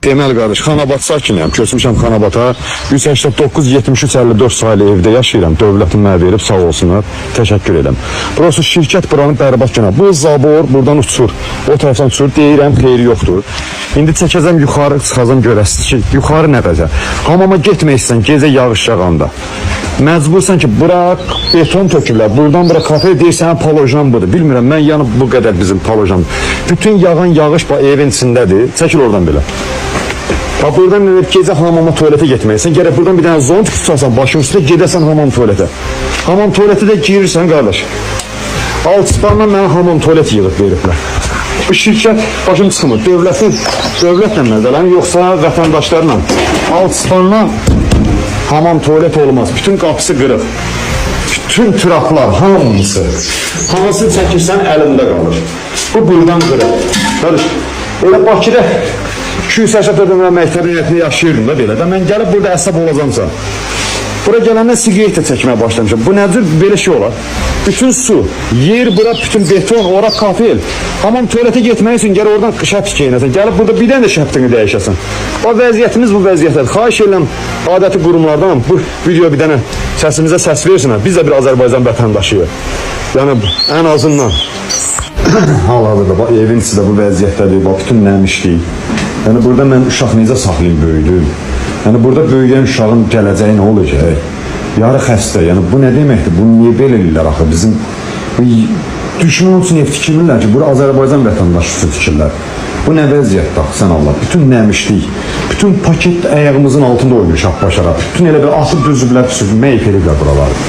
Deməli qardaş, Xanabad sakiniyəm, köçmüşəm Xanabata. 189-73-54 sayılı evdə yaşayıram. Dövlətin mənə verib, sağ olsunlar. Təşəkkür edirəm. Burası şirkət buranın bərbad günah. Bu zabor buradan uçur. O tərəfdən uçur. Deyirəm, xeyri yoxdur. İndi çəkəcəm yuxarı, çıxacam görəsiz ki, yuxarı nədir? Hamama getmək istəyən gecə yağış yağanda. Məcbursan ki, bura beton tökürlər. Buradan bura kafe deyirsən, palojan budur. Bilmirəm, mən yanıb bu qədər bizim palojan. Bütün yağan yağış evin içindədir. Çəkil oradan belə. Bax, buradan gecə hamama tualetə getməksən, gərək buradan bir dənə zont tutasan, başın üstündə gedəsən hamam tualetə. Hamam tualetə də girirsən, qardaş. Alt spanla mənə hamam tualet yığıb veriblər. Bu şirkət başım çıxmır. Dövlətlə məzələn, yoxsa vətəndaşlarla. Alt spanla hamam tualet olmaz. Bütün qapısı qırıq. Bütün traplar, hamısı. Hansı çəkirsən, əlində qalır. Bu buradan qırıq. Qardaş, elə Bakıda 284 məktəbin həyətində yaşayırdım da belə də. Mən gəlib burada əsəb olacamsa. Bura gələndə siqaret çəkməyə başlamışam. Bu nədir? Belə şey olar. Bütün su, yer bura, bütün beton, ora kafel. Hamam tualetə getmək üçün gələ oradan şəps geyinəsən. Gəlib burada bir dənə də şəptini dəyişəsən. O vəziyyətimiz bu vəziyyətdir. Xahiş edirəm adəti qurumlardan bu video bir dənə səsimizə səs versinlər. Biz də bir Azərbaycan vətəndaşıyıq. Yəni ən azından hal-hazırda bax evin içi də bu vəziyyətdədir. Bax bütün nəmişlik. Yəni burada mən uşaq necə saxlayım böyüdüm? Yəni burada böyüyən uşağın gələcəyi nə olacaq? Yarı xəstə. Yəni bu nə deməkdir? Bunu niyə belə eləyirlər axı? Bizim düşman üçün ev tikirmirlər ki, bura Azərbaycan vətəndaşı üçün tikirlər. Bu nə vəziyyətdir axı sən Allah? Bütün nəmişlik, bütün paket ayağımızın altında oynuyor şapbaşara. Bütün elə bir atıb düzüblər, meyf eliblər buraları.